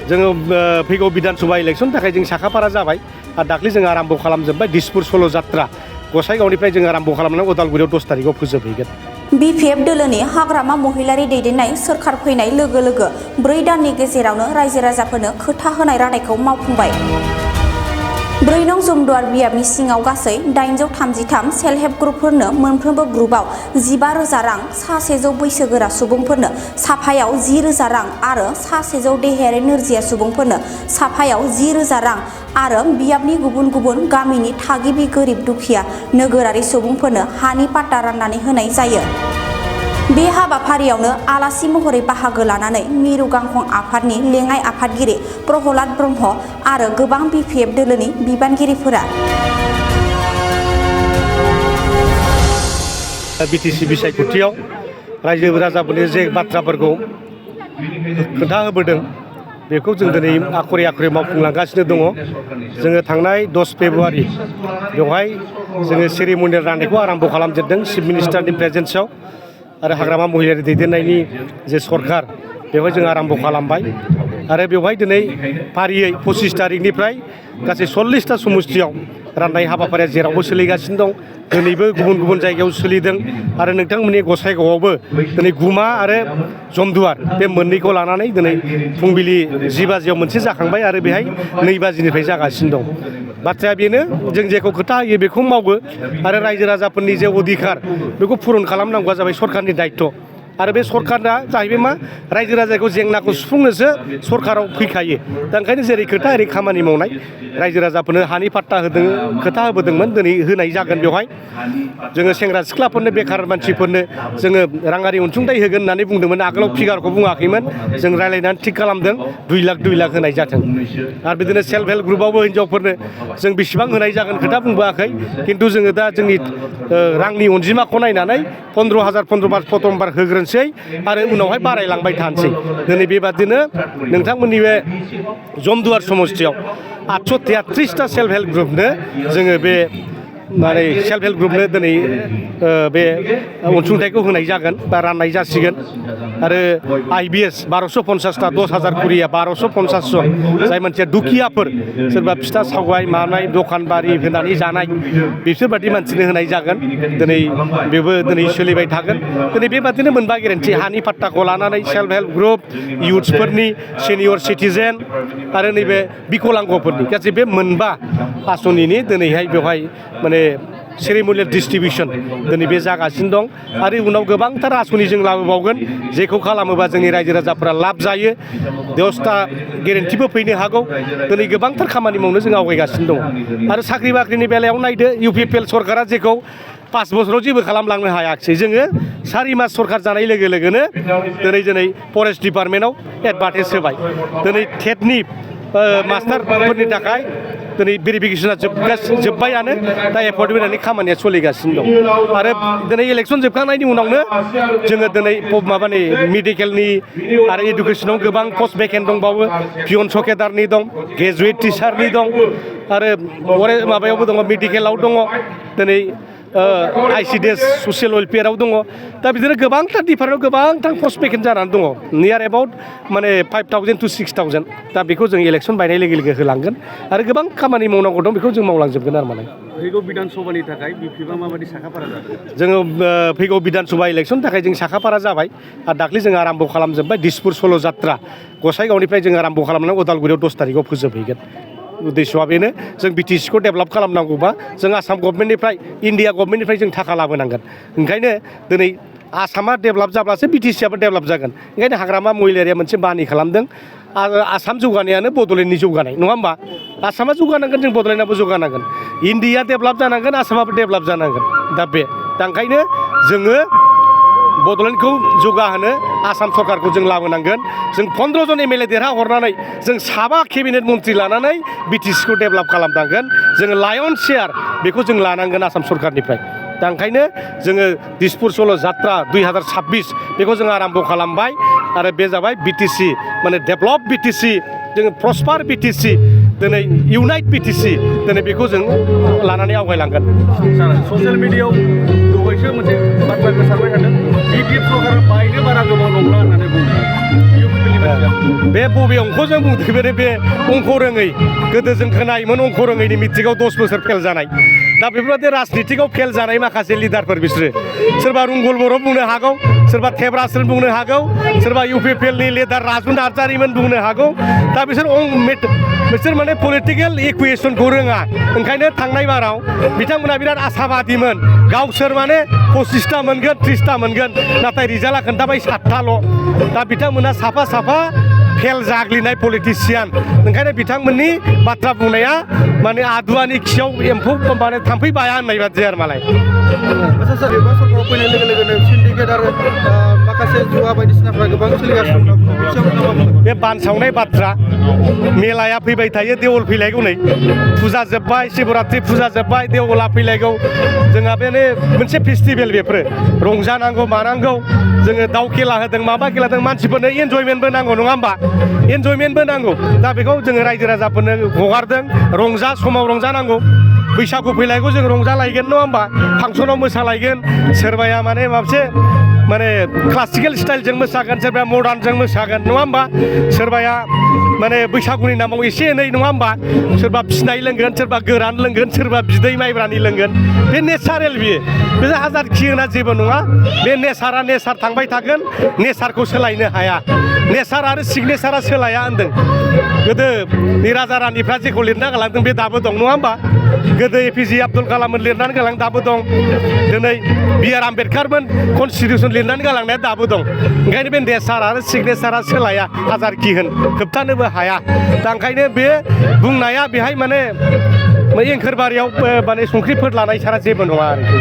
जोङो फैगौ बिधानसभा इलेक्सन थाखाय जों साखाफारा जाबाय आरो दाख्लै जों आराम्भ खालामजोब्बाय दिसपुर सल' जात्रा गसाइगावनिफ्राय जों आराम्भ खालामनानै उदालगुरियाव 10 तारिखआव फोजोबहैगोन। बिपिएफ दोलोनि हाग्रामा महिलारि दैदेननाय सोरखार फैनाय लोगो लोगो 4 दाननि गेजेरावनो रायजो राजाफोरनो खोथा होनाय रादायखौ मावफुंबाय। 4 नं जमदुवार बियाबनि सिङाव गासै 833 सेल्फ हेल्प ग्रुपफोरनो मोनफ्रोमबो ग्रुपआव 15,000 रां, 100 बैसोगोरा सुबुंफोरनो साफायाव 10,000 रां आरो 100 देहायारि नोरजिया सुबुंफोरनो साफायाव 10,000 रां आरो बियाबनि गुबुन गुबुन गामिनि थागिबि गोरिब दुखिया नोगोरारि सुबुंफोरनो हानि पाट्टा राननानै होनाय जायो। बे हाबाफारियावनो आलासि महरै बाहागो लानानै मिरु गांखं आफादनि लेङाइ आफादगिरि प्रहलाद ब्रह्म आरो गोबां बिपिएफ दोलोनि बिबानगिरिफोरा बिटिसि बिसायख'थियाव रायजो राजाफोरनि जे बाथ्राफोरखौ खोथा होबोदों बेखौ जों दिनै आखरे आखरे मावफुंलांगासिनो दङ। जोङो थांनाय 10 फेब्रुवारि बेवहाय जोङो सेरिमनियेल राननायखौ आराम्भ खालामजेनदों चिफ मिनिस्टारनि प्रेजेन्सआव आरो हाग्रामा महिलारि दैदेननायनि जे सरकार बेवहाय जों आराम्भ खालामबाय आरो बेवहाय दिनै फारियै 25 तारिखनिफ्राय गासै 40टा समुस्थियाव राननाय हाबाफारिया जेरावबो सोलिगासिनो दं। दिनैबो गुबुन गुबुन जायगायाव सोलिदों आरो नोंथांमोननि गसाइगावआवबो दिनै गुमा आरो जमदुवार बे मोननैखौ लानानै दिनै फुंबिलि 10 बाजियाव मोनसे जाखांबाय आरो बेहाय 2 बाजिनिफ्राय जागासिनो दं। बाथ्राया बेनो जों जेखौ खोथा होयो बेखौ मावो आरो रायजो राजाफोरनि जे अधिकार बेखौ पुरन खालामनांगौआ जाबाय सरकारनि दायित्व आरो बे सरकारना जाहैबाय मा रायजो राजाखौ जेंनाखौ सुफुंनोसो सरकाराव फैखायो। दा ओंखायनो जेरै खोथा एरै खामानि मावनाय रायजो राजाफोरनो हानि पाट्टा होदों खोथा होबोदोंमोन दिनै होनाय जागोन। बेवहाय जोङो सेंग्रा सिख्लाफोरनो बेखार मानसिफोरनो जोङो राङारि अनसुंथाइ होगोन होननानै बुंदोंमोन। आगोलाव फिगारखौ बुङाखैमोन जों रायज्लायनानै थिग खालामदों 2 लाख होनाय जाथों आरो बिदिनो सेल्फ हेल्प ग्रुपआवबो हिनजावफोरनो जों बेसेबां होनाय जागोन खोथा बुंबोआखै खिन्थु जोङो दा जोंनि रांनि अनजिमाखौ नायनानै 15,000 प्रथमबार होग्रोन आरो उनावहाय बारायलांबाय थानोसै। दिनै बेबादिनो नोंथांमोननि बे जमदुवार समस्थियाव 833टा सेल्फ हेल्प ग्रुपनो जोङो बे माने सेल्फ हेल्प ग्रुपनो दिनै बे अनसुंथाइखौ होनाय जागोन बा राननाय जासिगोन आरो IBS 1250टा 10,000 कुरिया 1250 जन जाय मानसिया दुखियाफोर सोरबा फिथा सावगाय मानाय दखान बारि होनानै जानाय बिसोरबादि मानसिनो होनाय जागोन। दिनै बेबो दिनै सोलिबाय थागोन। दिनै बेबादिनो मोनबा गेरेन्थि हानि पाट्टाखौ लानानै सेल्फ हेल्प ग्रुप इयुथ्सफोरनि सिनियर सिटिजेन आरो नैबे बिकलांगफोरनि गासै बे मोनबा आसनिनि दिनैहाय बेवहाय माने सेरिमनियेल डिस्ट्रिबिउसन दिनै बे जागासिनो दं आरो उनाव गोबांथार आसनि जों लाबोबावगोन जेखौ खालामोबा जोंनि रायजो राजाफोरा लाब जायो। 10टा गेरेन्टिबो फैनो हागौ। दिनै गोबांथार खामानि मावनो जों आवगायगासिनो दं आरो साख्रि बाख्रिनि बेलायाव नायदो UPPL सरकारा जेखौ 5 बोसोराव जेबो खालामलांनो हायाखिसै। जोङो 4 मास सरकार जानाय लोगो लोगोनो दिनै फरेस्ट डिपार्टमेन्टआव एडभार्टाइज होबाय। दिनै टेटनि मास्टारफोरनि थाखाय दिनै भेरिफिकेसना जोब्बायानो दा एपइन्टमेन्ट होनानै खामानिया सोलिगासिनो दं आरो दिनै इलेक्सन जोबखांनायनि उनावनो जोङो दिनै माबानि मेडिकेलनि आरो इडुकेसनाव गोबां पस्ट भेकेन्ट दंबावो। पियन सकेदारनि दं, ग्रेजुवेट टिचारनि दं आरो माबायावबो दङ मेडिकेलाव दङ दिनै ICDS ससियेल वेलफेयाराव दङ। दा बिदिनो गोबांथार डिपार्टमेन्टाव गोबांथार पस्ट भेकेन्ट जानानै दङ नियार एबाउट माने 5,000 to 6,000। दा बेखौ जों इलेक्सन बायनाय लोगो लोगो होलांगोन आरो गोबां खामानि मावनांगौ दं बेखौ जों मावलांजोबगोन आरो माने। फैगौ बिधानसभानि थाखाय बिपिएफआ माबायदि साखाफारा जादों? जोङो फैगौ बिधानसभा इलेक्सन थाखाय जों साखाफारा जाबाय आरो दाख्लै जों आराम्भ खालामजोब्बाय दिसपुर सल' जात्रा गसाइगावनिफ्राय जों आराम्भ खालामनानै उदालगुरियाव 10 तारिखआव फोजोबहैगोन। उद्देश्यआ बेनो जों बिटिसिखौ डेभेलप खालामनांगौबा जों आसाम गभर्नमेन्टनिफ्राय इन्डिया गभर्नमेन्टनिफ्राय जों थाखा लाबोनांगोन। ओंखायनो दिनै आसामा डेभेलप जाब्लासो बिटिसिआबो डेभेलप जागोन। ओंखायनो हाग्रामा महिलारिया मोनसे बानि खालामदों आसाम जौगानायानो बड'लेण्डनि जौगानाय नङा होमबा? आसामा जौगानांगोन जों बड'लेण्डआबो जौगानांगोन। इन्डिया डेभेलप जानांगोन आसामाबो डेभेलप जानांगोन। दा ओंखायनो जोङो बड'लेण्डखौ जौगाहोनो आसाम सरकारखौ जों लाबोनांगोन। जों 15 जन MLA देरहाहरनानै जों 7 केबिनेट मन्त्रि लानानै बिटिसिखौ डेभेलप खालामनांगोन। जोङो लायन शेयार बेखौ जों लानांगोन आसाम सरकारनिफ्राय। दा ओंखायनो जोङो दिसपुर सल' जात्रा 2026 बेखौ जों आराम्भ खालामबाय आरो बे जाबाय बिटिसि माने डेभेलप बिटिसि जोङो प्रस्पार बिटिसि दिनै इउनाइट बिटिसि दिनै बेखौ जों लानानै आवगायलांगोन। ससियेल मिडियायाव दहायसो मोनसे बाथ्रा गोसारबाय थादों बिपिएफ सरकार बायनो बारा गोबाव नंला होननानै बुंदों। बे बबे अंखजों बुंदों बे अंख रोङै गोदो जों खोनायोमोन अंख रोङैनि मेट्रिकआव 10 बोसोर फेल जानाय दा बेफोरबायदि राजनितिकआव फेल जानाय माखासे लिडारफोर बिसोरो सोरबा रुंगल बर' बुंनो हागौ सोरबा थेब्रासन बुंनो हागौ सोरबा UPPLनि लिडार राजु नार्जारिमोन बुंनो हागौ दा बिसोर माने पलिटिकेल इकुवेसनखौ रोङा ओंखायनो थांनाय बाराव बिथांमोना बिराद आसाबादिमोन गावसोर माने 25टा मोनगोन 30टा मोनगोन नाथाय रिजाल्टआ खोन्थाबाय 7टाल' दा बिथांमोना साफा साफा फेल जाग्लिनाय पलिटिसियान ओंखायनो बिथांमोननि बाथ्रा बुंनाया माने आदुवानि खियाव एम्फौ माने थाम्फै बाया होननाय बादि आरो मालाय आच्छा सार बे सरकाराव फैनाय लोगो लोगोनो सिन्डिकेट आरो माखासे जुवा बायदिसिनाफ्रा गोबां सोलिगासिनो दं बे बानसावनाय बाथ्रा मेलाया फैबाय थायो देवल फैलायगौ नै फुजा जोब्बाय शिवरात्रि फुजा जोब्बाय देवला फैलायगौ जोंहा बेनो मोनसे फेस्टिभेल बेफोरो रंजानांगौ मानांगौ जोङो दाउ खेला होदों माबा खेला होदों मानसिफोरनो एन्जयमेन्टबो नांगौ नङा होमबा एन्जयमेन्टबो नांगौ दा बेखौ जोङो रायजो राजाफोरनो हगारदों रंजा समाव रंजानांगौ बैसागु फैलायगौ जों रंजालायगोन नङा होमबा फांसनाव मोसालायगोन सोरबाया माने माबसे माने क्लासिकेल स्टाइलजों मोसागोन सोरबाया मडार्नजों मोसागोन नङा होमबा सोरबाया माने बैसागुनि नामाव एसे एनै नङा होमबा सोरबा फिनाय लोंगोन सोरबा गोरान लोंगोन सोरबा बिदै माइब्रानि लोंगोन बे नेचारेल बियो बे हाजारखि होना जेबो नङा बे नेचारा नेचार थांबाय थागोन नेचारखौ सोलायनो हाया नेचार आरो सिगनेचारा सोलाया होनदों गोदो नि राजा रानिफ्रा जेखौ लिरना गालांदों बे दाबो दं नङा होमबा गोदो APJ आब्दुल कालाममोन लिरनानै गालांदों दाबो दं दिनै BR आम्बेडकारमोन कनस्टिटिउसन लिरनानै गालांनाया दाबो दं ओंखायनो बे नेचार आरो सिगनेचारा सोलाया हाजारखि होन होबथानोबो हाया दा ओंखायनो बे बुंनाया बेहाय माने एंखोरबारियाव माने संख्रिफोर लानाय सारा जेबो नङा आरोखि